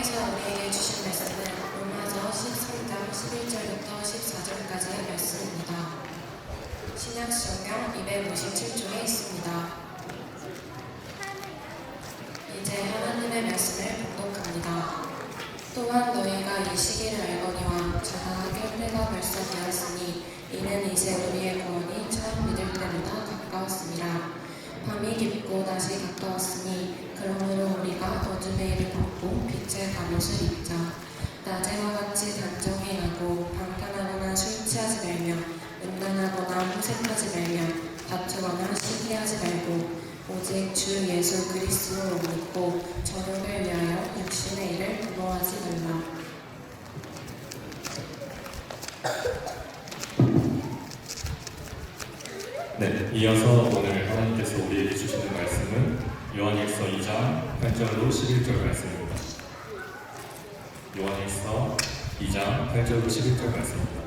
하나님께서 우리에게 주신 말씀은 로마서 13장 11절부터 14절까지의 말씀입니다. 신약성경 257쪽에 있습니다. 이제 하나님의 말씀을 봉독합니다. 또한 너희가 이 시기를 알거니와 자라나게 때가 벌써 되었으니 이는 이제 우리의 구원이 처음 믿을 때보다 가까웠습니다. 밤이 깊고 낮이 가까웠으니 그러므로 우리가 어둠의 일을 벗고 빛의 갑옷을 입자. 낮에와 같이 단정히 하고 방탕하거나 술 취하지 말며 음란하거나 호색하지 말며 다투거나 시기하지 말고 오직 주 예수 그리스도를 믿고 저녁을 위하여 육신의 일을 부모하지 말라. 네, 이어서 오늘 하나님께서 우리에게 주시는 말씀은 요한일서 2장 8절로 11절 말씀입니다. 요한일서 2장 8절로 11절 말씀입니다.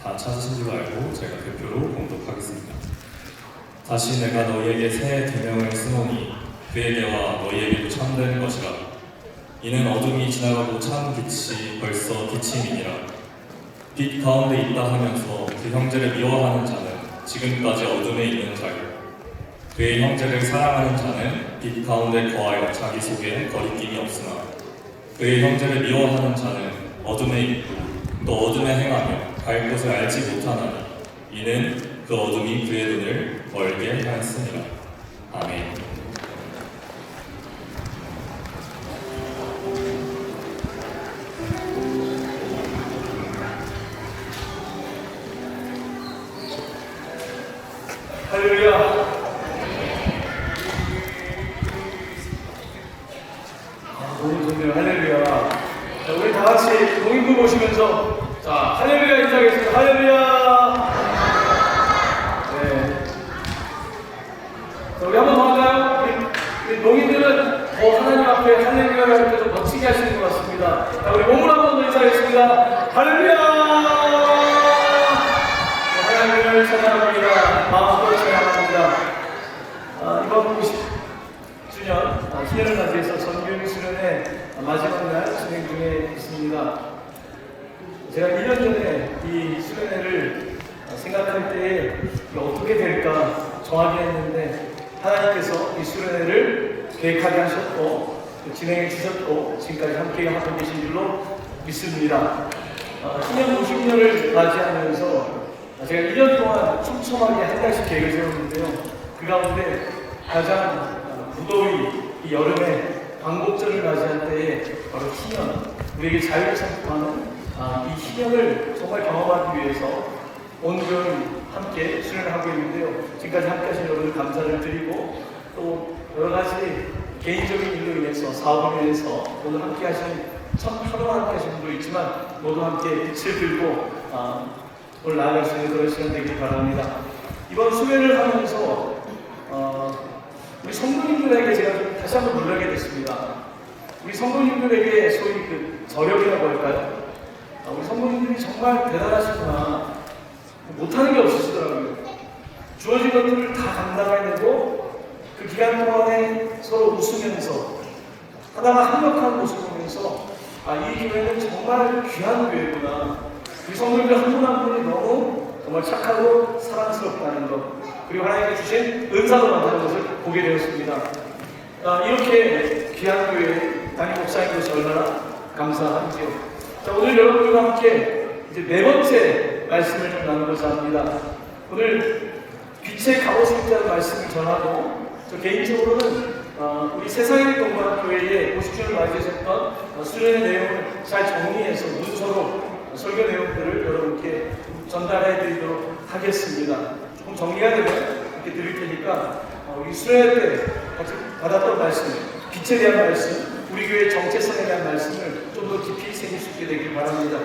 다 찾으신 줄 알고 제가 대표로 봉독하겠습니다. 다시 내가 너희에게 새 계명을 쓰노니 그에게와 너희에게도 참된 것이라. 이는 어둠이 지나가고 참 빛이 벌써 비침이니라. 빛 가운데 있다 하면서 그 형제를 미워하는 자는 지금까지 어둠에 있는 자요. 그의 형제를 사랑하는 자는 빛 가운데 거하여 자기 속에 거리낌이 없으나 그의 형제를 미워하는 자는 어둠에 있고 또 어둠에 행하며 갈 곳을 알지 못하나니 이는 그 어둠이 그의 눈을 멀게 하였습니다. 아멘. 할렐루야. 너무 좋네요. 할렐루야. 자, 우리 다 같이 동인부 보시면서 자, 할렐루야 인사하겠습니다. 할렐루야. 네. 자, 우리 한번 더 할까요? 우리 동인들은 하나님 앞에 할렐루야를 할 때 좀 멋지게 하시는 것 같습니다. 자, 우리 몸을 한번 더 인사하겠습니다. 할렐루야. 하나님을 찬양합니다. 마음으로 찬양합니다. 이번 50주년 기념을 맞이해서 전교육 수련회 마지막 날 진행 중에 있습니다. 제가 1년 전에 이 수련회를 생각할 때에 어떻게 될까 정하게 했는데 하나님께서 이 수련회를 계획하게 하셨고 진행해 주셨고 지금까지 함께 하고 계신 줄로 믿습니다. 신년 50년을 맞이하면서 제가 1년 동안 촘촘하게 한 달씩 계획을 세웠는데요. 그 가운데 가장 무더위, 이 여름에 광복절을 맞이할 때에 바로 희년, 우리에게 자유를 선포하는 이 희년을 정말 경험하기 위해서 온종일 함께 수련을 하고 있는데요. 지금까지 함께 하신 여러분들 감사를 드리고 또 여러 가지 개인적인 일로 인해서 사업을 위해서 오늘 함께 하신 참 하루만 함께 하신 분도 있지만 모두 함께 빛을 들고 오늘 나아갈 수 있는 그런 시간 되길 바랍니다. 이번 수련을 하면서 우리 성도님들에게 제가 다시 한번 놀라게 됐습니다. 우리 성도님들에게 소위 그 저력이라고 할까요? 우리 성도님들이 정말 대단하시구나. 못하는 게 없으시더라고요. 주어진 것들을 다 감당해내고 그 기간 동안에 서로 웃으면서 하다가 합력하는 모습을 보면서 이 교회는 정말 귀한 교회구나. 우리 성도님들 한 분 한 분이 너무 정말 착하고 사랑스럽다는 것, 그리고 하나님께 주신 은사도 많다는 것을 보게 되었습니다. 이렇게 귀한 교회 담임 목사님으로서 얼마나 감사한지요. 자, 오늘 여러분들과 함께 이제 네 번째 말씀을 좀 나누고자 합니다. 오늘 빛의 갑옷을 입자는 말씀을 전하고 저 개인적으로는 우리 세상의 동반교회에 50주년을 맞이하셨던 수련의 내용을 잘 정리해서 문서로 설교 내용들을 여러분께 전달해 드리도록 하겠습니다. 조금 정리가 되면 이렇게 드릴 테니까 우리 수련회 때 같이 받았던 말씀, 빛에 대한 말씀, 우리 교회의 정체성에 대한 말씀을 좀 더 깊이 새길 수 있게 되길 바랍니다.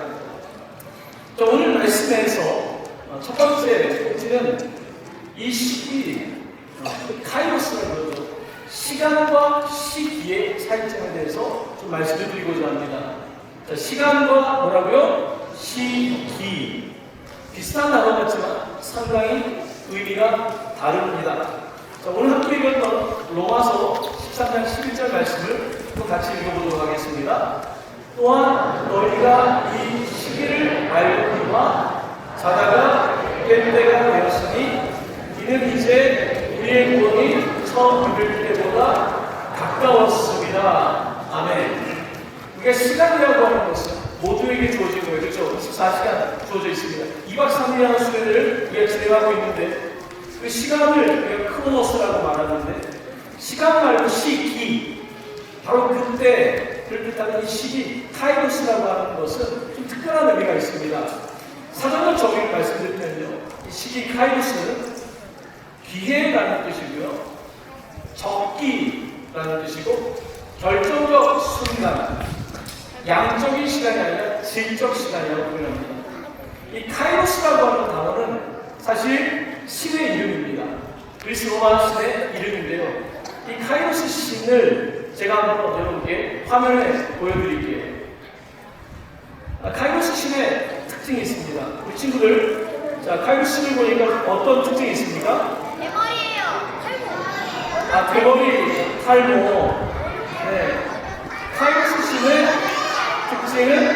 자, 오늘 말씀에서 첫 번째 포인트는 이 시기, 카이로스라고 그러죠. 시간과 시기의 차이점에 대해서 좀 말씀을 드리고자 합니다. 자, 시간과 뭐라고요? 시기. 비슷한 단어 같지만 상당히 의미가 다릅니다. 자, 오늘 함께 읽었던 로마서 13장 11절 말씀을 또 같이 읽어보도록 하겠습니다. 또한 너희가 이 시기를 알거니와 자다가 깰 때가 되었으니 이는 이제 우리의 구원이 처음 이룰 때보다 가까웠습니다. 아멘. 우리가 시간이라고 하는 것은 모두에게 주어진 거예요. 그렇죠? 24시간 주어져 있습니다. 2박 3일이라는 수련회를 우리가 진행하고 있는데 그 시간을 우리가 크로노스라고 말하는데 시간 말고 시기 바로 그때를 뜻하는 이 시기 카이로스라고 하는 것은 좀 특별한 의미가 있습니다. 사전적 정의를 말씀드리면요, 이 시기 카이로스는 기회라는 뜻이고요, 적기라는 뜻이고 결정적 순간, 양적인 시간이 아니라 질적 시간이라고 표현합니다. 이 카이로스라고 하는 단어는 사실 신의 이름입니다. 그리스 로마 신의 이름인데요. 이 카이로스 신을 제가 한번 여러분께 화면에 보여드릴게요. 카이로스 신의 특징이 있습니다. 우리 친구들, 자, 카이로스 신을 보니까 어떤 특징이 있습니까? 대머리예요. 대머리, 탈모. 네. 카이로스 신의 특징은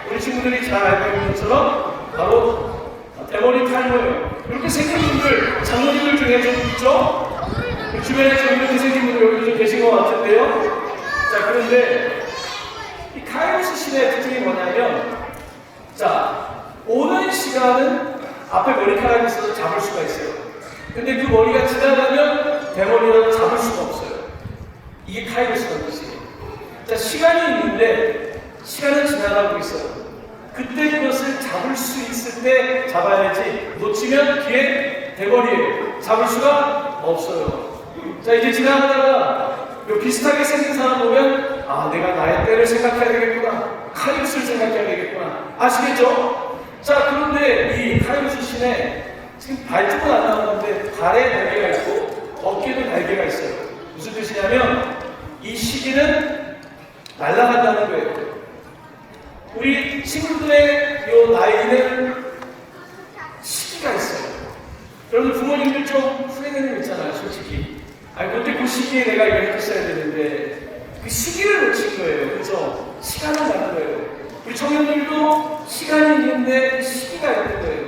우리 친구들이 잘 알고 있는 것처럼 바로 대머리 탈모예요. 이렇게 생긴 분들, 장로님들 중에 좀 있죠? 주변에 좀 이렇게 생긴 분들 여기 좀 계신 것 같은데요. 자, 그런데 이 카이로스 신의 특징이 뭐냐면, 자, 오는 시간은 앞에 머리카락이 있어서 잡을 수가 있어요. 근데 그 머리가 지나가면 대머리라도 잡을 수가 없어요. 이게 카이로스라는 뜻이에요. 자, 시간이 있는데 시간은 지나가고 있어요. 그때 그것을 잡을 수 있을 때 잡아야지, 놓치면 뒤에 대머리예요. 잡을 수가 없어요. 자, 이제 지나가다가 비슷하게 생긴 사람 보면 내가 나의 때를 생각해야 되겠구나, 카이로스를 생각해야 되겠구나, 아시겠죠? 자, 그런데 이 카이로스 신에 지금 발톱은 안 나오는데 발에 날개가 있고 어깨도 날개가 있어요. 무슨 뜻이냐면 이 시기는 날아간다는 거예요. 우리 친구들의 요 나이는 시기가 있어요. 여러분 부모님들 좀 후회되는 거 있잖아요, 솔직히. 그때 그 시기에 내가 이걸 했어야 되는데 그 시기를 놓친 거예요. 그래서 시간을 갖는 거예요. 우리 청년들도 시간이 있는데 그 시기가 있는 거예요.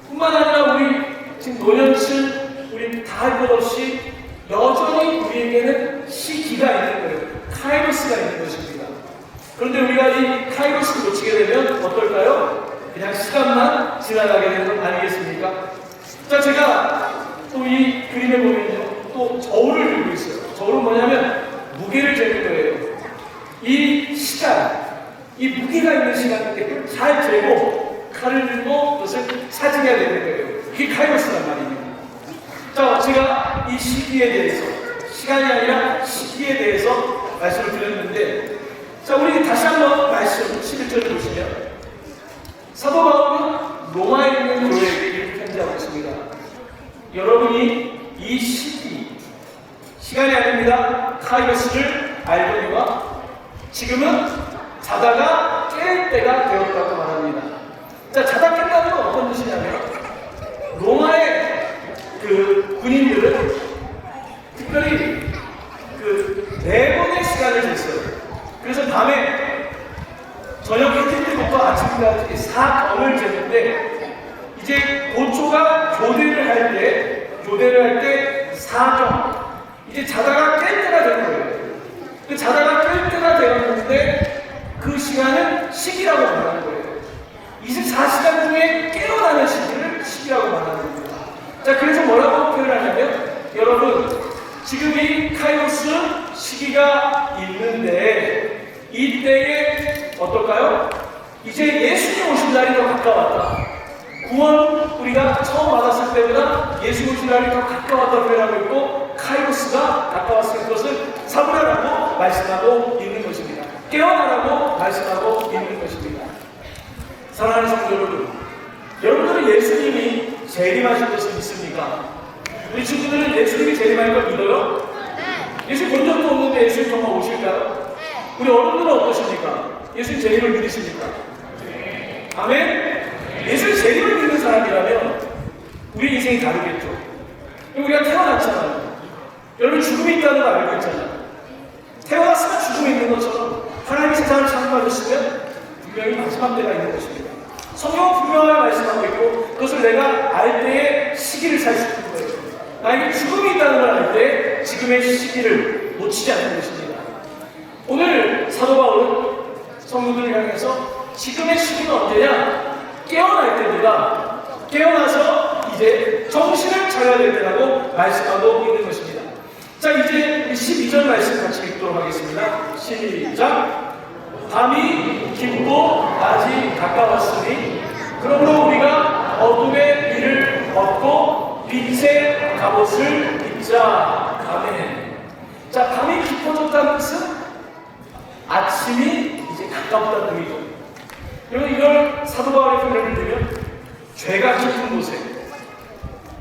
뿐만 아니라 우리 지금 노년층, 우리 다 할 것 없이 여전히 우리에게는 시기가 있는 거예요. 카이로스가 있는 것입니다. 그런데 우리가 이 카이로스를 놓치게 되면 어떨까요? 그냥 시간만 지나가게 되는 건 아니겠습니까? 자, 제가 또 이 그림에 보면요, 또 저울을 들고 있어요. 저울은 뭐냐면 무게를 재는 거예요. 이 시간, 이 무게가 있는 시간을 잘 재고 칼을 들고 그것을 사진해야 되는 거예요. 그게 카이로스란 말입니다. 자, 제가 이 시기에 대해서, 시간이 아니라 시기에 대해서 말씀을 드렸는데, 자, 우리 다시 한번 말씀 11절을 보시면 사도 바울은 로마에 있는 교회에게 이렇게 편지하고 있습니다. 여러분이 이 시간이 아닙니다. 카이로스를 알거니와 지금은 자다가 깰 때가 되었다고 말합니다. 자, 자다 깬다는 건 어떤 뜻이냐면, 로마의 그 군인들은 특별히 그 4번의 시간을 쟀어요. 그래서 밤에 저녁 해질 때부터 아침까지 4번을 쟀는데, 이제 고초가 교대를 할 때 4경, 이제 자다가 깰 때가 된 거예요. 그 자다가 깰 때가 되었는데 그 시간은 시기라고 말하는 거예요. 24시간 중에 깨어나는 시기라고 말하는 겁니다. 자, 그래서 뭐라고 표현하냐면, 여러분 지금 이 카이로스 시기가 있는데 이때에 어떨까요? 이제 예수님 오신 날이 더 가까웠다. 구원 우리가 처음 받았을 때보다 예수 오신 날이 더 가까웠다고 표현하고 있고, 카이로스가 가까웠을 것을 사부라라고 말씀하고 있는 것입니다. 깨어나라고 말씀하고 있는 것입니다. 사랑하는 성도 여러분, 여러분들은 예수님이 재림하실 것을 믿습니까? 우리 친구들은 예수님이 재림할 걸 믿어요? 예수님 본 적도 없는데 예수님 정말 오실까요? 우리 어른들은 어떠십니까? 예수님 재림을 믿으십니까? 아멘? 예수님 재림을 믿는 사람이라면 우리 인생이 다르겠죠. 우리가 태어났잖아요. 여러분 죽음이 있다는 거 알고 있잖아요. 태어났으면 사랑받았으면 분명히 마지막 때가 있는 것입니다. 성경은 분명하게 말씀하고 있고 그것을 내가 알 때에 시기를 살 수 있는 거예요. 나에게 죽음이 있다는 걸 알 때 지금의 시기를 놓치지 않는 것입니다. 오늘 사도 바울은 성도들을 향해서 지금의 시기는 언제냐? 깨어날 때입니다. 깨어나서 이제 정신을 차려야 될 때라고 말씀하고 있는 것입니다. 자, 이제 12절 말씀 같이 읽도록 하겠습니다. 시작! 밤이 깊고 낮이 가까웠으니 그러므로 우리가 어둠의 일을 벗고 빛의 갑옷을 입자. 아멘. 자, 밤이 깊어졌다는 뜻은 아침이 이제 가깝다는 의미죠. 여러분, 이걸 사도 바울의 표현을 들으면 죄가 깊은 곳에,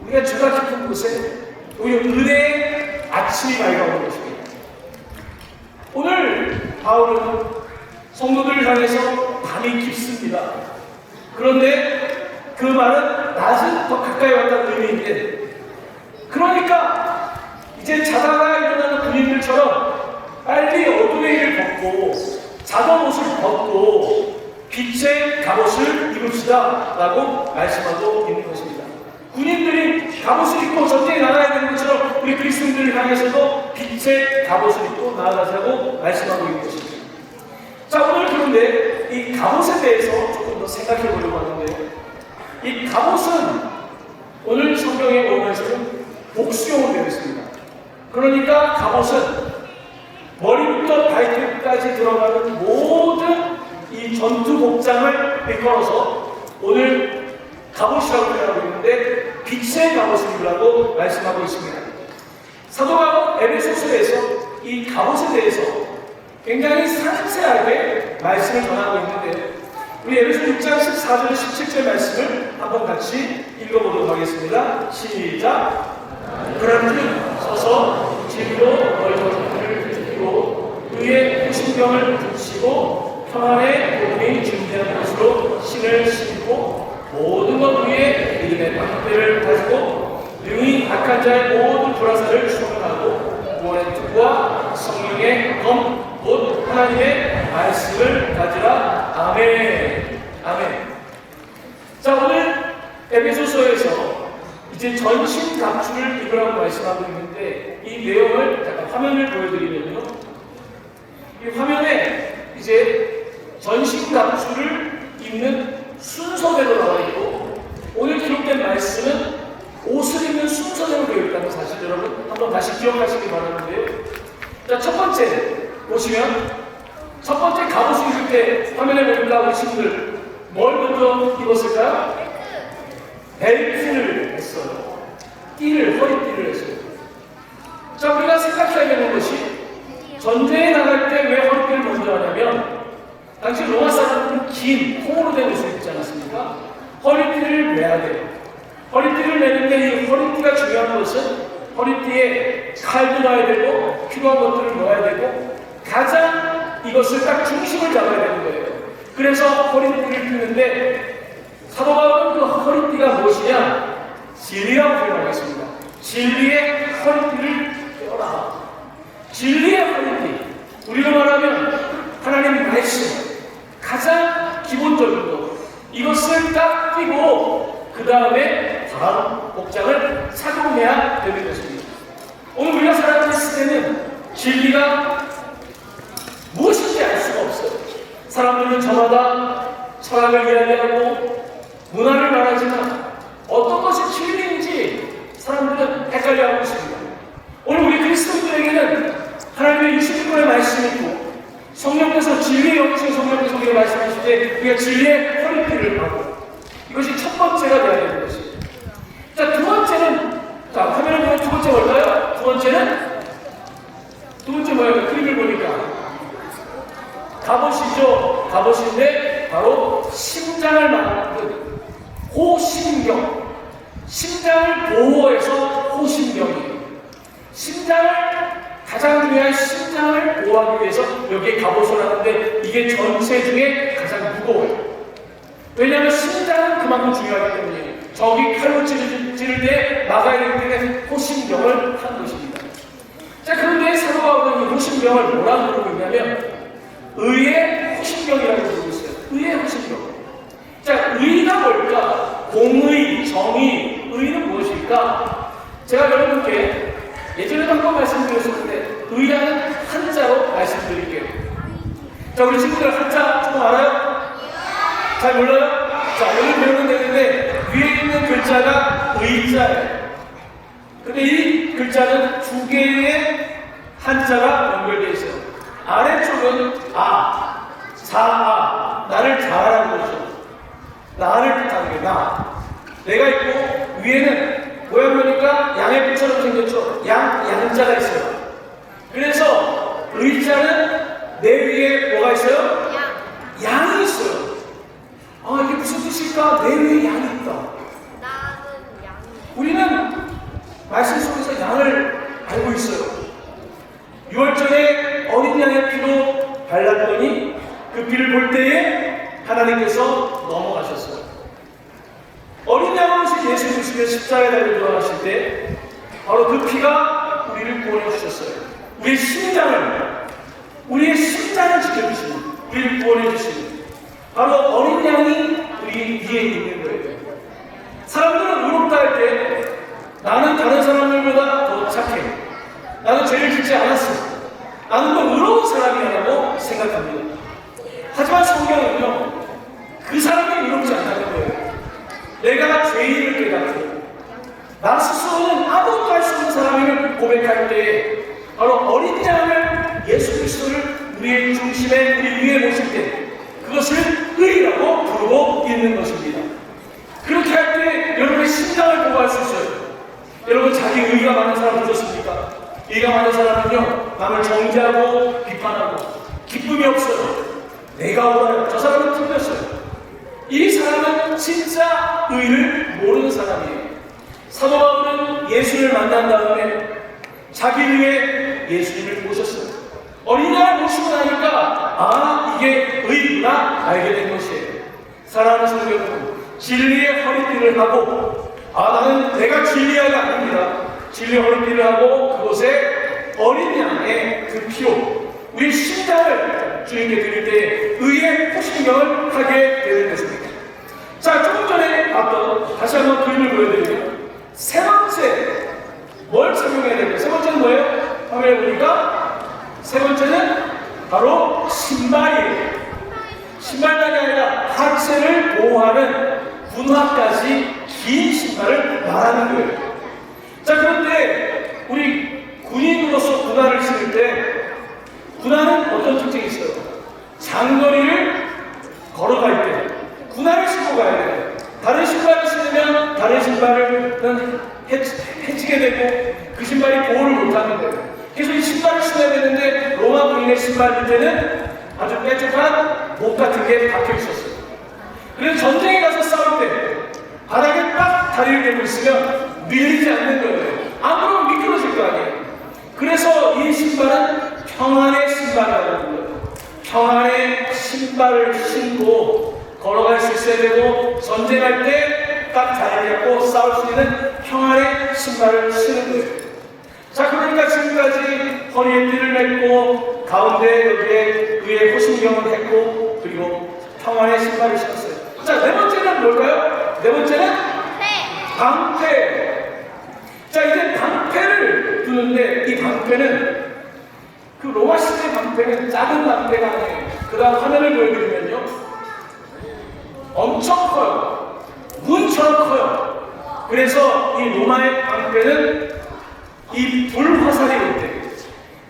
우리가 죄가 깊은 곳에 오히려 은혜의 아침이 밝아오는 것입니다. 오늘 바울은 성도들을 향해서 밤이 깊습니다. 그런데 그 말은 낮은 더 가까이 왔다는 의미인데, 그러니까 이제 자다가 일어나는 군인들처럼 빨리 어둠의 일을 벗고 자던 옷을 벗고 빛의 갑옷을 입읍시다 라고 말씀하고 있는 것입니다. 군인들이 갑옷을 입고 전쟁에 나가야 되는 것처럼 우리 그리스도인들을 향해서도 빛의 갑옷을 입고 나아가자고 말씀하고 있는 것입니다. 자, 오늘 그런데 이 갑옷에 대해서 조금 더 생각해 보려고 하는데, 이 갑옷은 오늘 성경의 원어에서는 복수용으로 되어 있습니다. 그러니까 갑옷은 머리부터 발끝까지 들어가는 모든 이 전투 복장을 일컬어서 오늘 갑옷이라고 표현하고 있는데 빛의 갑옷을 입으라고 말씀하고 있습니다. 사도 바울은 에베소서에서 이 갑옷에 대해서 굉장히 상세하게 말씀을 전하고 있는데, 우리 에베소 6장 14절 17절 말씀을 한번 같이 읽어보도록 하겠습니다. 시작! 그런즉 서서 진리로 너희를 지키고 의의 후신경을 붙이고 평안의 복음이 준비한 것으로 신을 신고 모든 것 위에 믿음의 방패를 가지고 능히 악한 자의 모든 불화살을 추격하고 구원의 투구와 성령의 검 곧 하나님의 말씀을 가지라. 아멘. 아멘. 자, 오늘 에베소서에서 이제 전신 갑주를 입으라고 말씀하고 있는데, 이 내용을 잠깐 화면을 보여드리면요, 이 화면에 이제 전신 갑주를 입는 순서대로 나와 있고, 오늘 기록된 말씀은 옷을 입는 순서대로 되어 있다는 사실 여러분 한번 다시 기억하시기 바라는데요. 자, 첫 번째 보시면 첫 번째 갑옷을 입을 때 화면에 보니까 우리 친구들 뭘 먼저 입었을까요? 벨트를 했어요. 허리띠를 했어요. 자, 우리가 생각해야 되는 것이, 전쟁에 나갈 때 왜 허리띠를 먼저 하냐면, 당시 로마 사람들은 긴 콩으로 된 옷을 입지 않았습니까? 허리띠를 매야 돼요. 허리띠를 매는데 이 허리띠가 중요한 것은 허리띠에 칼도 넣어야 되고 필요한 것들을 넣어야 되고, 가장 이것을 딱 중심을 잡아야 되는 거예요. 그래서 허리띠를 피는데, 사도 바울은 그 허리띠가 무엇이냐? 진리라고 표현하겠습니다. 진리의 허리띠를 떼어라. 진리의 허리띠. 우리로 말하면 하나님의 말씀, 가장 기본적인 것, 이것을 딱 띄고 그 다음에 다음 복장을 착용해야 되는 것입니다. 오늘 우리가 살아가는 때는 진리가 무엇인지 알 수가 없어요. 사람들은 저마다 철학을 이야기하고 문화를 말하지만 어떤 것이 진리인지 사람들은 헷갈려하고 있습니다. 오늘 우리 그리스도인들에게는 하나님의 21권의 말씀이 있고, 성령께서 진리의 영이신 성령께서 우리가 말씀하실 때 우리가 진리의 허리띠를 하고, 이것이 첫 번째가 되어야 되는 것이에요. 자, 두 번째는, 자, 화면을 보면 두 번째 뭘까요? 두 번째 뭐예요? 그림을 보니까 갑옷이죠. 갑옷인데 바로 심장을 말하는 호심경, 심장을 보호해서 호심경이에요. 심장을, 가장 중요한 심장을 보호하기 위해서 여기에 갑옷을 하는데, 이게 전체 중에 가장 무거워요. 왜냐하면 심장은 그만큼 중요하기 때문에 적이 칼로 찌를 때 막아야 되기 때문에 호심경을 한 것입니다. 자, 그런데 사도 바울은 이 호심경을 뭐라고 부르고 있냐면 의의 호심경 호신경이라고 부르고 있어요. 의의 호신경. 자, 의가 뭘까? 공의, 정의, 의는 무엇일까? 제가 여러분께 예전에도 한번 말씀드렸었는데 의라는 한자로 말씀드릴게요. 자, 우리 친구들 한자 좀 알아요? 잘 몰라요? 자, 오늘 배우면 되는데 위에 있는 글자가 의자예요. 근데 이 글자는 두 개의 한자가 연결되어 있어요. 아래쪽은 아, 자아, 나를 잘하라는 거죠. 나를 뜻하는 게 나. 내가 있고 위에는 모양 보니까 양의 빛처럼 생겼죠. 양자가 있어요. 그래서 의자는 내 위에 뭐가 있어요? 양이 있어요. 아, 이게 무슨 뜻일까? 내 위에 양이 있다. 나는 양이. 우리는 말씀 속에서 양을 알고 있어요. 6월절에 어린 양의 피로 발랐더니 그 피를 볼 때에 하나님께서 넘어가셨어요. 어린 양으로서 예수 그리스도의 십자가에 달려 돌아가실 때 바로 그 피가 우리를 구원해 주셨어요. 우리의 심장을 지켜주시는, 우리를 구원해 주시는 바로 어린 양이 우리 위에 있는 거예요. 사람들은 의롭다 할 때 나는 다른 사람들보다 더 착해, 나는 죄를 짓지 않았어, 나는 더 의로운 사람이라고 생각합니다. 하지만 성경은요, 그 사람이 의롭지 않다는 거예요. 내가 죄인을 깨닫고 나 스스로는 아무것도 할 수 없는 사람임을 고백할 때 바로 어린 양을, 예수 그리스도를 우리의 중심에, 우리 위에 모실 때 그것을 의라고 부르고 있는 것입니다. 그렇게 할 때 여러분의 심장을 보호할 수 있어요. 여러분, 자기 의가 많은 사람 보셨습니까? 의가 많은 사람은요, 남을 정죄하고 비판하고 기쁨이 없어요. 내가 옳아요, 저 사람은 틀렸어요. 이 사람은 진짜 의를 모르는 사람이에요. 사도 바울은 예수를 만난 다음에 자기 위해 예수님을 모셨어요. 어린 양을 모시고 나니까 아, 이게 의구나 알게 된 것이에요. 사랑하는 성도 여러분, 진리의 허리띠를 하고 나는 내가 진리아가 아닙니다. 진리의 허리띠를 하고 그곳에 어린 양의 그 피로 우리 심장을 주님께 드릴 때 의의 호신경을 하게 되는 것입니다. 자, 조금 전에 봤던 다시 한번 그림을 보여드리면 세 번째 뭘 착용해야 될까요? 세 번째는 뭐예요? 화면에 보니까 세 번째는 바로 신발이에요. 신발만이 아니라 하체를 보호하는 군화까지 긴 신발을 말하는 거예요. 자, 그런데 우리 군인으로서 군화를 신을 때 군화는 어떤 특징이 있어요? 장거리를 걸어갈 때 군화를 신고 가야 돼요. 다른 신발을 신으면 다른 신발은 해치게 되고 그 신발이 보호를 못하는 거예요. 그래서 이 신발을 신어야 되는데 로마 군인의 신발 밑에는 아주 뾰족한 목 같은 게 박혀 있었어요. 그래서 전쟁에 가서 싸울 때 바닥에 딱 다리를 대고 있으면 밀리지 않는 거예요. 안 그러면 미끄러질 거 아니에요. 그래서 이 신발은 평안의 신발이라고 불러요. 평안의 신발을 신고 걸어갈 수 있어야 되고, 전쟁할 때 딱 자리를 잡고 싸울 수 있는 평안의 신발을 신는 거예요. 자, 그러니까 지금까지 허리에 띠를 맺고 가운데 여기에 의의 호신경을 했고 그리고 평안의 신발을 신었어요. 자, 네 번째는 뭘까요? 네 번째는 방패. 자, 이제 방패를 두는데 이 방패는 그 로마 시대 방패는 작은 방패가 아니에요. 그 다음 화면을 보여드리면요, 엄청 커요. 문처럼 커요. 그래서 이 로마의 방패는 이 불 화살이 올 때,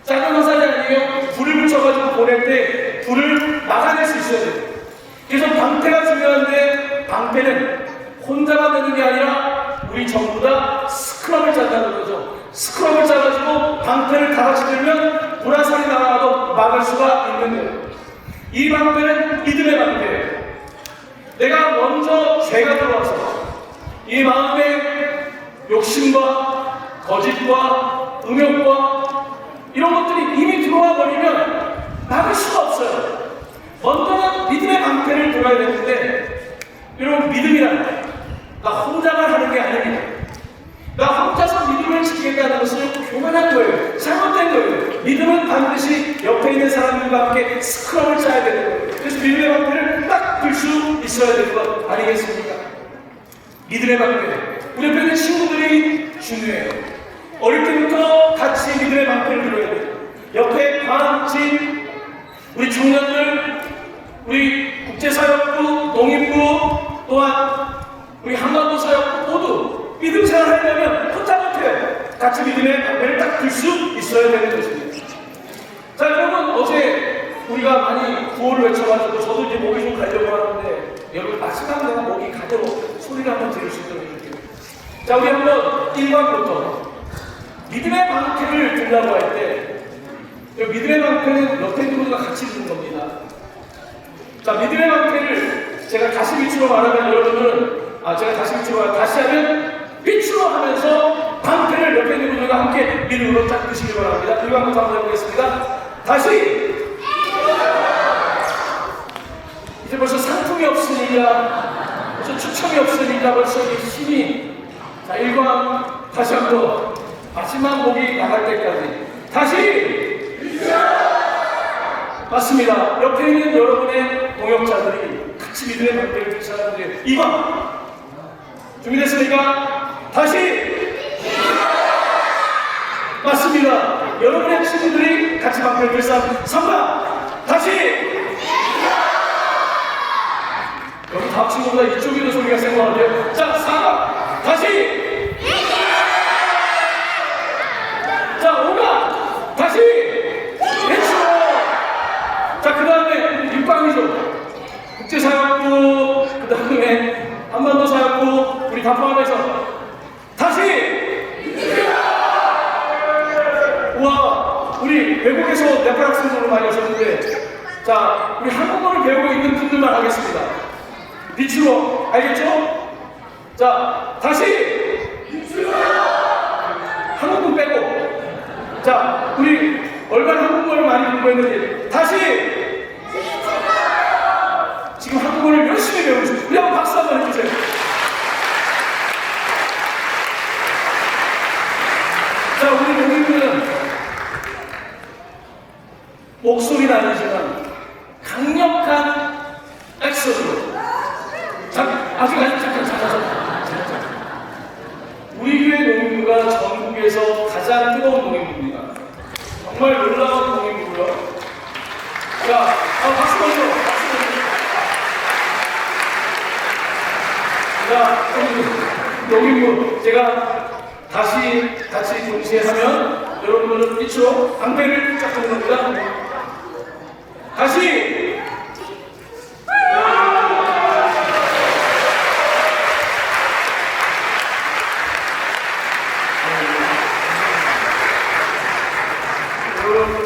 작은 화살이 아니에요. 불을 붙여가지고 보낼 때 불을 막아낼 수 있어야 돼요. 그래서 방패가 중요한데 방패는 혼자만 되는 게 아니라 우리 전부 다 스크럼을 짠다는 거죠. 스크럼을 짜가지고 방패를 다 같이 들면 불화살이 나와도 막을 수가 있는 거예요. 이 방패는 믿음의 방패예요. 내가 먼저 죄가 들어와서 이 마음의 욕심과 거짓과 음욕과 이런 것들이 이미 들어와 버리면 막을 수가 없어요. 먼저는 믿음의 방패를 들어야 되는데, 여러분, 믿음이란 나 혼자만 하는 게 아닙니다. 나 혼자서 믿음을 지키는 주겠다는 것은 교만한 거예요. 잘못된 거예요. 믿음은 반드시 옆에 있는 사람들과 함께 스크럼을 짜야 되는 거예요. 그래서 믿음의 방패를 딱 들 수 있어야 될 것 아니겠습니까? 믿음의 방패. 우리 옆에 있는 친구들이 중요해요. 어릴 때부터 같이 믿음의 방패를 들어야 돼요. 옆에 방진, 우리 청년들, 우리 국제사역부, 농인부, 또한 우리 한반도 사역부 모두 믿음 생활을 하려면 혼자못해요. 같이 믿음의 방패를 딱 들 수 있어야 되는 것입니다. 자, 여러분, 어제 우리가 많이 구호를 외쳐가지고 저도 이제 목이 좀 가려고 하는데 여러분 마지막 내가 목이 가도록 소리를 한번 들을 수 있도록 해줄게요. 자, 우리 한번 1번부터 믿음의 방패를 들라고 할 때 믿음의 방패는 옆에 있는 분과 같이 드는 겁니다. 자, 믿음의 방패를 제가 다시 밑으로 말하면 여러분은 제가 다시 밑으로 말하면 다시 하면 빛으로 하면서 방패를 옆에 있는 분들과 함께 믿음으로 딱 드시기 바랍니다. 이거 한번 해보겠습니다. 다시! 이제 벌써 상품이 없으니까, 벌써 추첨이 없으니까 벌써 힘이. 자, 1번 다시 한번 마지막 목이 나갈 때까지. 다시! 맞습니다. 옆에 있는 여러분의 동역자들이 같이 믿음의 방패를 든 사람들이에요. 2번 준비됐습니까? 다시! 맞습니다. 여러분의 친구들이 같이 방패를 들 사람. 3번 다시! 여기 다음 친구보다 이쪽에도 소리가 센 것 같아요. 자, 4번 다시! 자, 5번 다시! 내치고! 자, 그 다음에 6방이죠. 국제사역부, 그 다음에 한반도 사역부, 우리 다 포함해서 다시! 우와, 우리 외국에서 네팔 학생들을 많이 오셨는데, 자, 우리 한국어를 배우고 있는 분들만 하겠습니다. 밑으로, 알겠죠? 자, 다시! 한국분 빼고. 자, 우리 얼마나 한국어를 많이 공부했는지 다시! 지금 한국어를 열심히 배우죠. 우리 한번 박수 한번 해주세요. 자, 우리 농민들은 목소리는 아니지만 강력한 액션으로. 잠깐. 우리 교회 농민부가 전국에서 가장 뜨거운 농민부입니다. 정말 놀라운 농민부고요. 자, 박수 먼저. 자, 농민부 제가 다시 같이 동시에 하면 여러분들은 밑으로 방패를 쫙 드는 겁니다. 다시!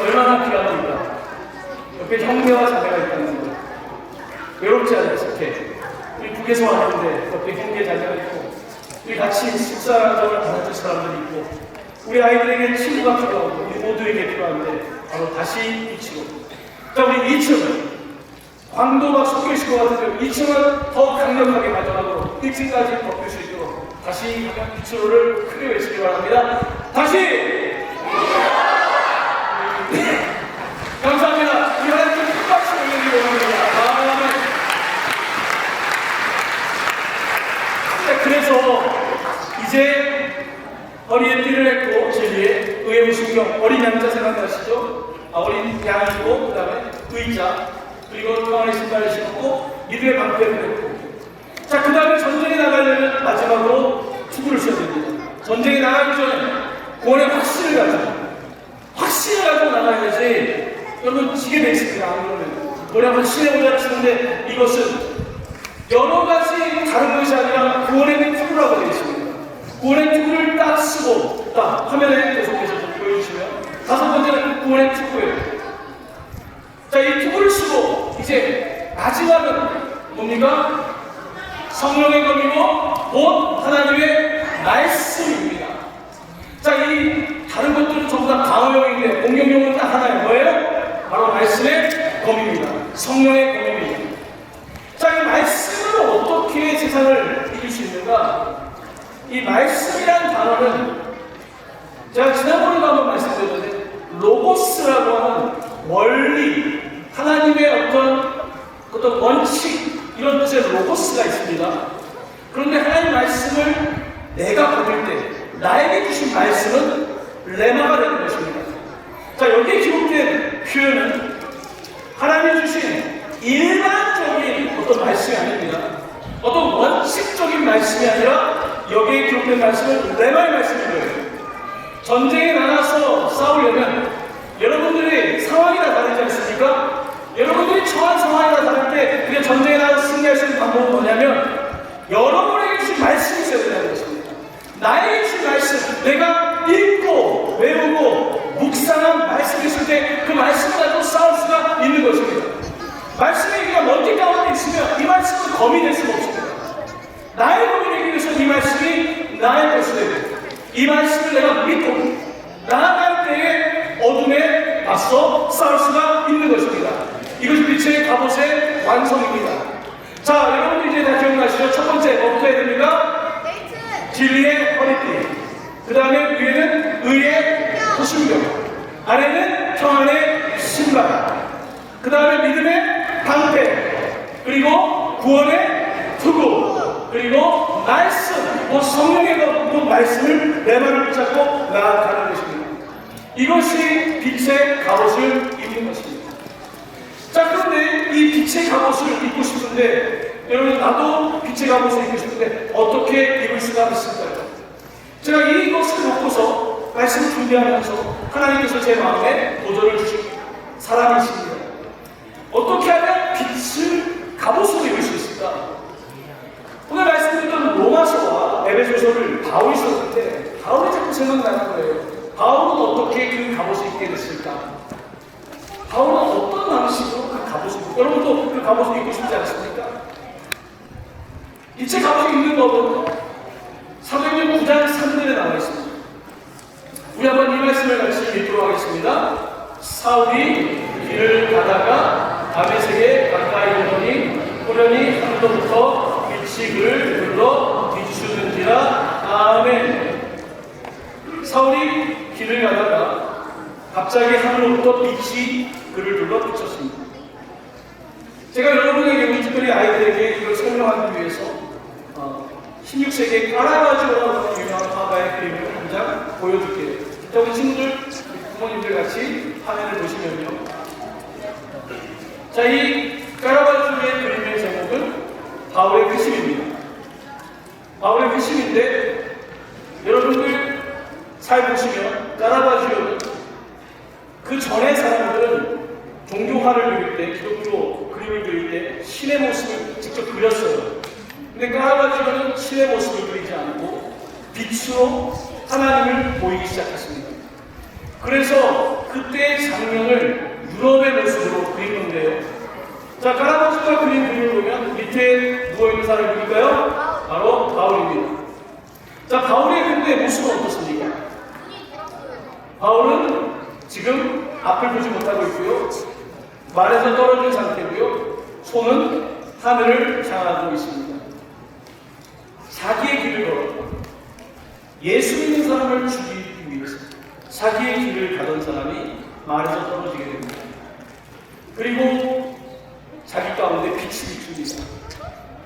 얼마나 귀합니까? 옆에 형제와 자매가 있다는 거. 외롭지 않게. 우리 북에서 왔는데 옆에 형제 자매가 있고, 우리 같이 식사를 나눠줄 사람들이 있고, 우리 아이들에게 친구가 필요하고, 우리 모두에게 필요한데 바로 다시 2층. 자, 우리 2층은 광도가 섞여 있을 것 같은데 2층은 더 강력하게 가져가도록 1층까지 덮을 수 있도록 다시 2층을 크게 외치기 바랍니다. 다시! 감사합니다. 우리 하나님 큰 박수 올리기 원합니다. 그래서 이제 허리에 띠를 했고 진리에 의의 신경 어린 양자 생각나시죠? 어린 양이 있고 그 다음에 의자 그리고 평안의 신발을 신고 믿음의 방패를 했고 자, 그 다음에 전쟁에 나가려면 마지막으로 투구를 써야 됩니다. 전쟁에 나가기 전에 구원의 확신을 가지고 나가야지 여러분 지게 돼 있습니다. 안 그러면 구원의 확신해보자 치는데 이것은 여러 가지 다른 것이 아니라 구원의 투구라고 되어 있습니다. 구원의 투구를 딱 쓰고 딱 화면에 계속해서 좀 보여주시면 다섯 번째는 구원의 투구예요. 자, 이 투구를 쓰고 이제 마지막은 뭡니까? 성령의 검이고 곧 하나님의 말씀입니다. 자, 이 다른 것들은 전부 다 방어용인데 공격용은 딱 하나예요. 뭐예요? 바로 말씀의 검입니다. 성령의 검입니다. 자, 이 말씀은 어떻게 세상을 이길 수 있는가? 이 말씀이란 단어는 원리, 하나님의 어떤 원칙, 이런 뜻의 로고스가 있습니다. 그런데 하나님 말씀을 내가 받을 때 나에게 주신 말씀은 레마가 되는 것입니다. 자, 여기에 기록된 표현은 하나님이 주신 일반적인 어떤 말씀이 아닙니다. 어떤 원칙적인 말씀이 아니라 여기에 기록된 말씀은 레마의 말씀인 거예요. 전쟁에 나가서 싸우려면 여러분들이 상황이 다 다르지 않습니까? 여러분들이 처한 상황이 다 다를 때 그냥 전쟁에 나가서 승리할 수 있는 방법은 뭐냐면 여러분에게 주신 말씀이 있어야 된다는 것입니다. 나에게 주신 말씀, 내가 읽고 외우고 묵상한 말씀이 있을 때 그 말씀을 가지고 싸울 수가 있는 것입니다. 말씀의 얘기가 먼지 가운데 있으면 이 말씀은 검이 될 수가 없습니다. 나의 검이 되기 위해서 이 말씀이 나의 것이 되고 이 말씀을 내가 믿고 나아갈 때에 어둠에 맞서 싸울 수가 있는 것입니다. 이것이 빛의 갑옷의 완성입니다. 자, 여러분들 이제 다 기억나시죠? 첫 번째 뭐부터 해야 됩니까? 진리의 허리띠. 그 다음에 위에는 의의 호심경, 아래는 평안의 신발, 그 다음에 믿음의 방패, 그리고 구원의 투구, 그리고 말씀, 성령의 말씀을 내 말을 붙잡고 나아가는 것입니다. 이것이 빛의 갑옷을 입는 것입니다. 자, 그런데 이 빛의 갑옷을 입고 싶은데 여러분, 나도 빛의 갑옷을 입고 싶은데 어떻게 입을 수가 있을까요? 제가 이것을 놓고서 말씀을 준비하면서 하나님께서 제 마음에 도전을 주신 사람이십니다. 어떻게 하면 빛을 갑옷으로 입을 수 있을까? 오늘 말씀드렸던 로마서와 에베소서를 바울이 썼는데 바울이 자꾸 생각나는 거예요. 바울은 어떻게 그 갑옷을 입게 됐을까? 바울은 어떤 방식으로 그 갑옷을 입고, 여러분도 그 갑옷을 입고 싶지 않습니까? 빛의 갑옷을 입는 법은 사도행전 9장 3절에 나와 있습니다. 우리 한번 이 말씀을 같이 읽도록 하겠습니다. 사울이 길을 가다가 다메섹에 가까이 오더니 호련히 하늘로부터 빛이 그를 불러 비추는지라. 아멘. 사울이 길을 가다가 갑자기 하늘로부터 빛이 그를 불러 비췄습니다. 제가 여러분에게, 우리 특별히 아이들에게 이걸 설명하기 위해서 16세기의 까라바조라는 유명한 화가의 그림을 한 장 보여줄게요. 자, 우리 친구들, 부모님들 같이 화면을 보시면요. 자, 이 까라바조의 그림의 제목은 바울의 회심입니다. 바울의 회심인데, 여러분들 잘 보시면 까라바조는 그 전의 사람들은 종교화를 그릴 때, 기독교 그림을 그릴 때 신의 모습을 직접 그렸어요. 근데 까라바조는 신의 모습을 그리지 않고 빛으로 하나님을 보이기 시작했습니다. 그래서 그때의 장면을 유럽의 모습으로 그린 건데요. 자, 까라바조가 그린 그림을 보면 밑에 누워있는 사람이 누굴까요? 바로 바울입니다. 자, 바울의 근데 모습은 어떻습니까? 바울은 지금 앞을 보지 못하고 있고요. 말에서 떨어진 상태고요. 손은 하늘을 향하고 있습니다. 자기의 길을 걸었고 예수 믿는 사람을 죽이기 위해서 자기의 길을 가던 사람이 말에서 떨어지게 됩니다. 그리고 자기 가운데 빛이 비춥니다.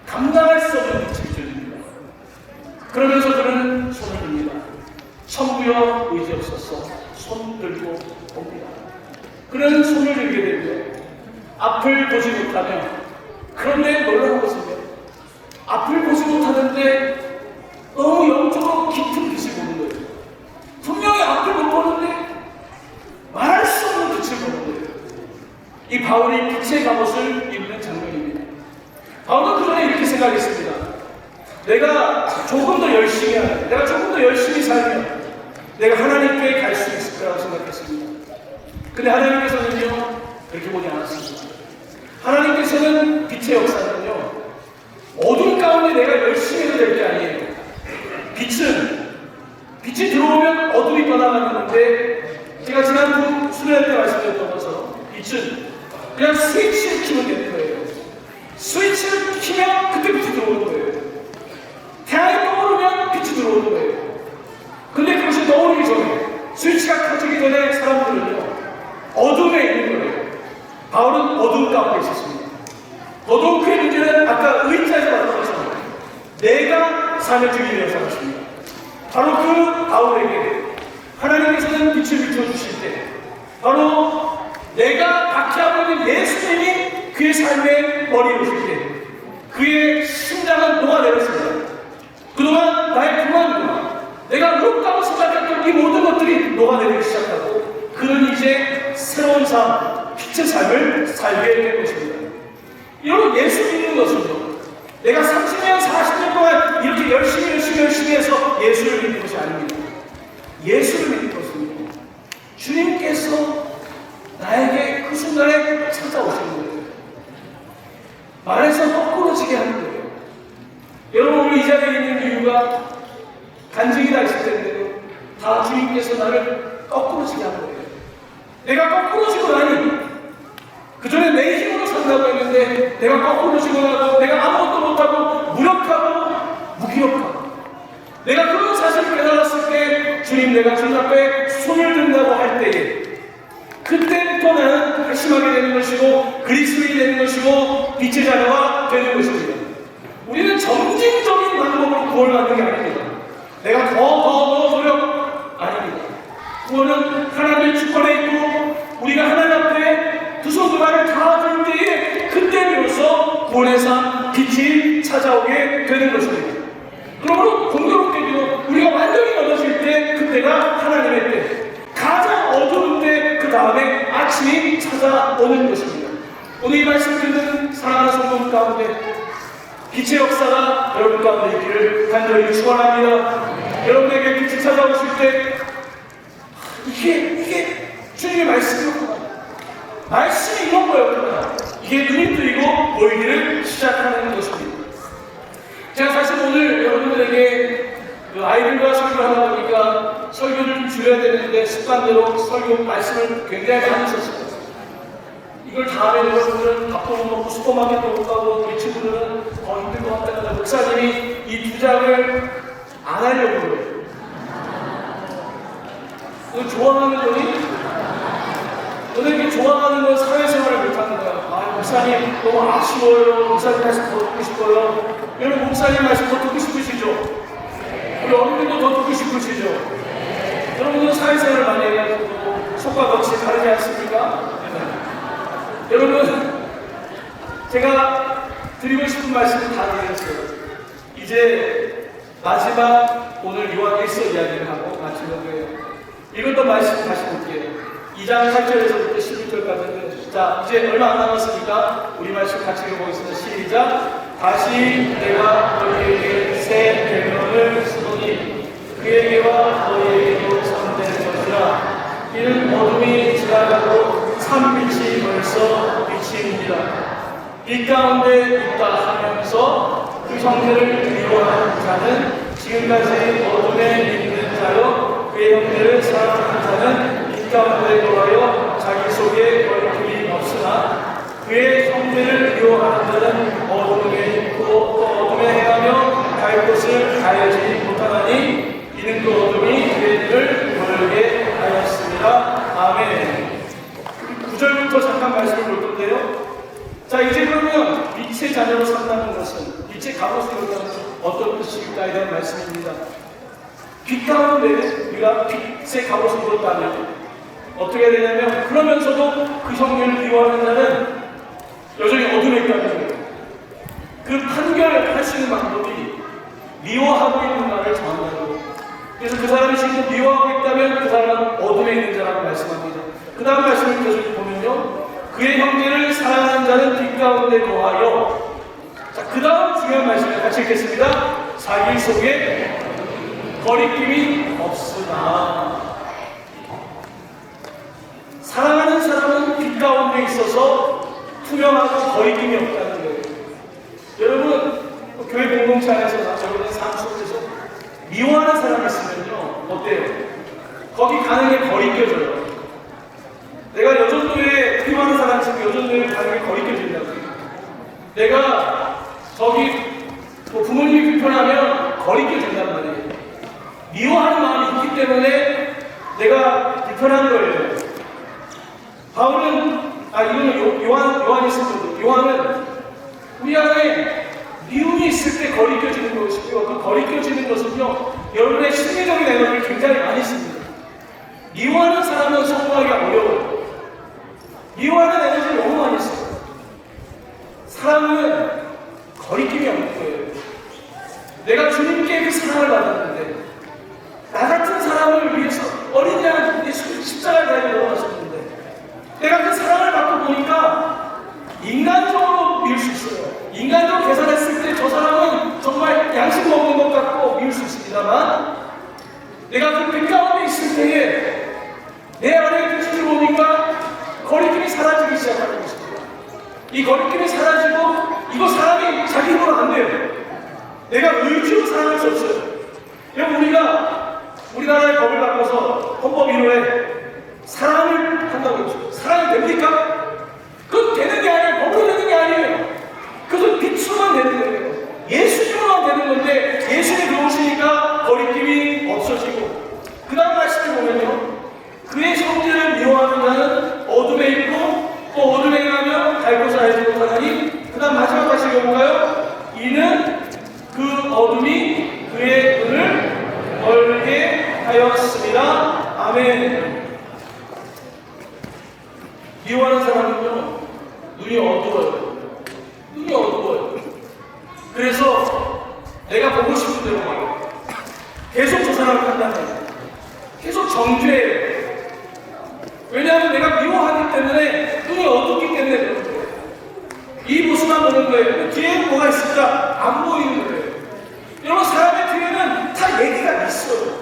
감당할 수 없는 빛이 비춰집니다. 그러면서 그는 손을 듭니다. 천부여 의지없어서 손 들고 옵니다. 그는 손을 들게 되고요. 앞을 보지 못하며, 그런데 놀라운 것은요, 앞을 보지 못하는데 너무 영적으로 깊은 빛을 보는 거예요. 분명히 앞을 못 보는데 말할 수 없는 빛을 보는 거예요. 이 바울이 빛의 갑옷을 입는 장면입니다. 바울은 그 전에 이렇게 생각했습니다. 내가 조금 더 열심히 하면, 내가 조금 더 열심히 살면 내가 하나님께 갈 수 있을 거라고 생각했습니다. 근데 하나님께서는요, 그렇게 보지 않았습니다. 하나님께서는 빛의 역사는요, 어둠 가운데 내가 열심히 해도 될 게 아니에요. 빛이 들어오면 어둠이 떠나가는데, 제가 지난 수련회 때 말씀드렸던 것처럼 빛은 그냥 스위치를 키면 되는 거예요. 스위치를 키면 그때 빛이 들어오는 거예요. 태양이 떠오르면 빛이 들어오는 거예요. 근데 그것이 떠오르기 전에, 스위치가 켜지기 전에 사람들은요, 어둠에 있는 거예요. 어둠 가운데 있었습니다. 더더욱 그 문제는 아까 의자에서 봤던 것처럼 내가 삶의 주인이라고 생각했습니다. 바로 그 바울에게 하나님께서는 빛을 비춰주실 때 바로 내가 박해하고 있는 예수님이 그의 삶의 머리에 오실 때 그의 심장은 녹아내렸습니다. 그동안 나의 불만과 내가 의롭다고 생각했던 이 모든 것들이 녹아내리기 시작하고 그는 이제 새로운 삶, 빛의 삶을 살게 된 것입니다. 여러분, 예수 믿는 것은요, 내가 30년, 40년 동안 이렇게 열심히 해서 예수를 믿는 것이 아닙니다. 예수를 믿는 것은요, 주님께서 나에게 그 순간에 찾아오시는 거예요. 말해서 거꾸로지게 하는 거예요. 여러분, 오늘 이 자리에 있는 이유가 간증이 다 있을 텐데요, 다 주님께서 나를 거꾸로지게 하는 거예요. 내가 거꾸로지고 나니 그전에 내 힘으로 산다고 했는데 내가 거꾸로 지고 나고 내가 아무것도 못하고 무력하고 무기력하고 내가 그런 사실을 깨달았을 때 주님, 내가 주님 앞에 손을 든다고 할 때에 그때부터 나는 결심하게 되는 것이고 그리스도인이 되는 것이고 빛의 자녀가 되는 것입니다. 우리는 점진적인 방법으로 구원을 받는 게 아닙니다. 내가 더 노력 아닙니다. 구원은 하나님의 주권에 있고 우리가 하나님 앞에 두 손 두 발을 다 들 때에 그때 비로소 구원의 삶, 빛이 찾아오게 되는 것입니다. 그러므로 공교롭게도 우리가 완전히 넘어질 때 그때가 하나님의 때, 가장 어두운 때 그 다음에 아침이 찾아오는 것입니다. 오늘 이 말씀 듣는 사랑하는 성도 가운데 빛의 역사가 여러분 가운데 있기를 간절히 축원합니다. 여러분에게 빛이 찾아오실 때 이게 주님의 말씀이었구나, 말씀이 이런 거였구나, 이게 눈이 뜨이고 보이기를 시작하는 것입니다. 제가 사실 오늘 여러분들에게 아이들과 설교를 하다 보니까 설교를 좀 줄여야 되는데 습관대로 설교 말씀을 굉장히 많이 썼습니다. 이걸 다 하면 여러분들은 밥도 못 먹고 슈퍼마켓도 못 가고 우리 친구들은 더 힘들 것 같다는데 목사님이 이 두 장을 안 하려고 그래요. 너 좋아하는 거니? 너는 이렇게 좋아하는 건 사회생활을 못하는 거야. 아, 목사님 너무 아쉬워요. 목사님 말씀 더 듣고 싶어요. 여러분, 목사님 말씀 더 듣고 싶으시죠? 우리 어른들도 더 듣고 싶으시죠? 여러분은 사회생활을 많이 해가지고 속과 겉이 다르지 않습니까? 여러분, 제가 드리고 싶은 말씀을 다 드렸어요. 이제 마지막 오늘 요한 1서 이야기를 하고 마치는 거예요. 이것도 말씀 다시 볼게요. 2장 8절에서부터 11절까지는 자, 이제 얼마 안 남았으니까 우리 말씀 같이 읽어보겠습니다. 시작. 다시 내가 너희에게 새 계명을 쓰노니 그에게와 너희에게도 선된 것이라. 이는 어둠이 지나가고 참빛이 벌써 비치입니다. 빛 가운데 있다 하면서 그 형제를 미워하는 자는 지금까지 어둠에 있는 자요, 그의 형제를 사랑하는 자는 빛 가운데 거하여 자기 속에 거리낌이 없으나 그의 형제를 미워하는 자는 어둠에 있고 또 어둠에 행하며 갈 곳을 가야지 못하나니 이는 그 어둠이 그의 눈을 모르게 하였습니다. 아멘. 9절부터 잠깐 말씀을 볼 건데요. 자, 이제 그러면 빛의 자녀로 산다는 것은, 빛의 갑옷을 입는다는 것은 어떤 뜻일까에 대한 말씀입니다. 빛 가운데 우리가 빛의 갑옷을 입었다면 어떻게 되냐면, 그러면서도 그 형제를 미워하는 자는 여전히 어둠에 있다는 거예요. 그 판결할 수 있는 방법이 미워하고 있는 나를 정한다는 거예요. 그래서 그 사람이 지금 미워하고 있다면 그 사람은 어둠에 있는 자라고 말씀합니다. 그 다음 말씀을 계속 보면요, 그의 형제를 사랑하는 자는 빛 가운데 거하여. 자, 그 다음 중요한 말씀을 같이 읽겠습니다. 자기 속에 거리낌이 없으나. 사랑하는 사람은 빛 가운데 있어서 투명하고 거리낌이 없다는 거예요. 여러분, 교회 공동체 안에서나 여러분의 삶 속에서 미워하는 사람이 있으면요, 어때요? 거기 가는 게 거리껴져요. 내가 여전도에 미워하는 사람이 있으면 여전도에 가는 게 거리껴진다고요. 내가 저기 뭐 부모님이 불편하면 거리껴진단 말이에요. 미워하는 마음이 있기 때문에 내가 불편한 거예요. 바울은 이거는 요한이 쓴 거죠. 요한은 우리 안에 미움이 있을 때 거리껴지는 것이고요. 그 거리껴지는 것은요, 여러분의 심리적인 에너지를 굉장히 많이 씁니다. 미워하는 사람은 성공하기 어려워요. 미워하는 에너지를 너무 많이 써요. 사랑은 거리낌이 없는 거예요. 내가 주님께 그 사랑을 받았는데, 나 같은 사람을 위해서 어린 양 예수 십자가에 달려 넘어가셨는데, 내가 그 사랑을 받고 보니까 인간적으로 미울 수 있어요. 인간적으로 계산했을 때 저 사람은 정말 양식 먹는 것 같고 미울 수 있습니다만, 내가 그 가운데 있을 때에 내 안에 빛을 보니까 거리낌이 사라지기 시작하는 것입니다. 이 거리낌이 사라지고, 이거 사람이 자기 힘으로 안 돼요. 내가 의지로 사랑할 수 없어요. 여러분, 우리나라의 법을 바꿔서 헌법 1호에 사랑을 한다고 했죠. 사랑이 됩니까? 그건 되는 게 아니에요. 법으로 되는 게 아니에요. 그것은 빛으로만 되는 거예요. 예수님으로만 되는 건데, 예수님이 들어오시니까 거리낌이 없어지고, 그 다음 말씀을 보면요, 그의 형제를 미워하는 자는 어둠에 있고 또 어둠에 가면 갈 곳을 알지 못하나니, 그 다음 마지막 다시 읽어볼까요? 이는 그 어둠이 그의 눈을 멀게 하였습니다. 아멘. 미워하는 사람은요, 눈이 어두워요. 눈이 어두워요. 그래서 내가 보고 싶은 대로 말해요. 계속 저 사람을 판단해요. 계속 정죄해요. 왜냐하면 내가 미워하기 때문에, 눈이 어둡기 때문에 그런 거예요. 이 모습만 보는 거예요. 뒤에 뭐가 있을까? 안 보이는 거예요. 여러분, 사람의 뒤에는 다 얘기가 있어요.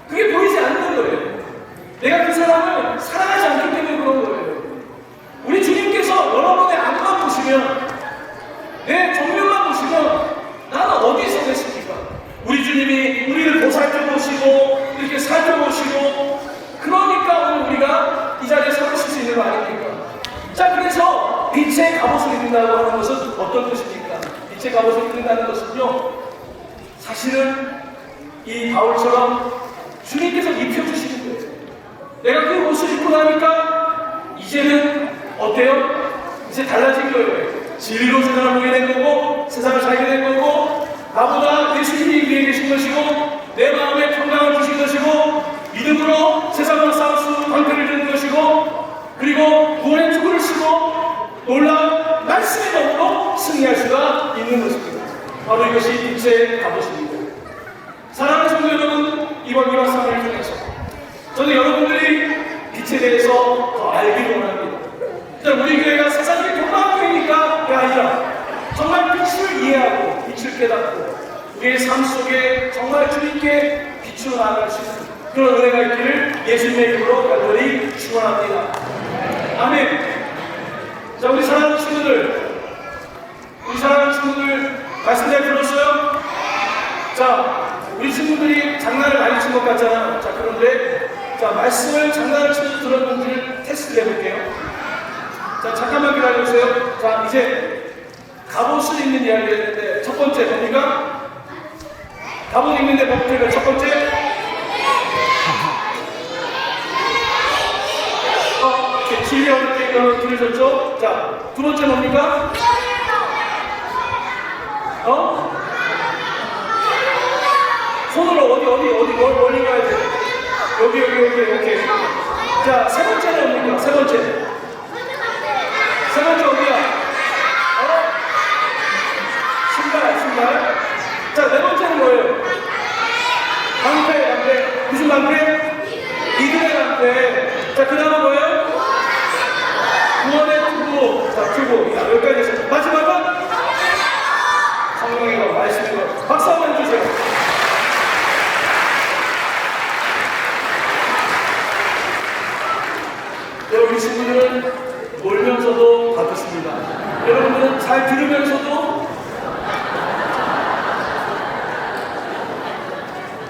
그게 보이지 않는 거예요. 내가 그 사람을 사랑하지 않기 때문에 그런 거예요. 우리 주님께서 여러분의 안만 보시면, 내 정면만 보시면 나는 어디에 서 계십니까? 우리 주님이 우리를 보살펴 보시고 이렇게 살펴보시고, 그러니까 오늘 우리가 이 자리에 서 있을 수 있는 거 아닙니까? 자, 그래서 빛의 갑옷을 입는다고 하는 것은 어떤 뜻입니까? 빛의 갑옷을 입는다는 것은요, 사실은 이 바울처럼 주님께서 입혀주시는 거예요. 내가 그 옷을 입고 나니까 이제는 어때요? 이제 달라진 거예요. 진리로 세상을 보게 된 거고, 세상을 살게 된 거고, 나보다 예수님이 위에 계신 것이고, 내 마음에 평강을 주신 것이고, 믿음으로 세상으로 싸울 수 방패를 드는 것이고, 그리고 구원의 투구를 쓰고 놀라운 말씀의 법으로 승리할 수가 있는 것입니다. 바로 이것이 빛의 갑옷입니다. 사랑하는 성도 여러분, 이번 2박 3일을 통해서 저는 여러분들이 빛에 대해서 더 알기를 원합니다. 우리 교회가 세상의 동방교회니까 아니라 정말 빛을 이해하고 빛을 깨닫고 우리의 삶 속에 정말 주님께 빛으로 나아갈 수 있는 그런 은혜가 있기를 예수님의 이름으로 간절히 축원합니다. 아멘. 자, 우리 사랑하는 친구들, 말씀 잘 들었어요? 자, 우리 친구들이 장난을 많이 친 것 같잖아요. 자, 그런데 말씀을 장난을 치면서 들었는지를 테스트 해볼게요. 자, 잠깐만 기다려주세요. 자, 이제 갑옷을 입는 이야기를 했는데, 첫 번째 뭡니까? 갑옷 입는데 뭐부터 첫 번째? 진리 어릴 때 들으셨죠? 자, 두 번째 뭡니까? 손으로 어디 멀리 가야 돼? 여기, 오케이. 자, 세 번째는 뭡니까? 세 번째 어디야? 신발. 자, 네 번째는 뭐예요? 방패. 무슨 방패? 믿음의 방패. 자, 그 다음은 뭐예요? 구원의 투구. 자, 투구. 자, 여기까지 했어요. 마지막은 성령의 것, 말씀의 것. 박수 한번 해주세요. 여러분, 이 친구들은 놀면서도 바뀌었습니다. 여러분들은 잘 들으면서도,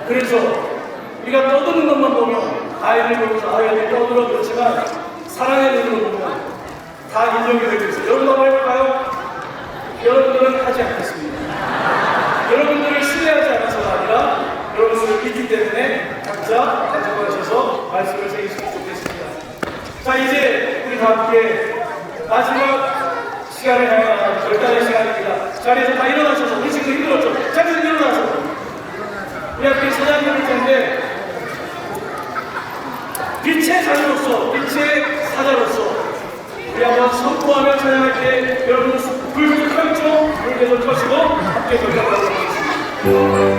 그래서 우리가 떠드는 것만 보면 아이들 보면서 아이들이 떠들어 그렇지만 사랑의 눈으로 보면 다 인정이 되고 있어요. 여러분 한번 해볼까요? 여러분들은 하지 않겠습니다. 여러분들을 신뢰하지 않아서가 아니라 여러분들을 믿기 때문에 각자 가져가셔서 말씀을 새기시면 좋겠습니다. 자, 이제 우리 다 함께 자리에서 다 일어나셔서 우리 친구 힘들었죠? 자리에서 일어나서 우리 학교 사장님일 텐데 빛의 자녀로서 빛의 사자로서 우리 한번 선포하며 찬양할 때 여러분 불 켜죠? 불 계속 켜시고 함께 돌아가도록 하겠습니다.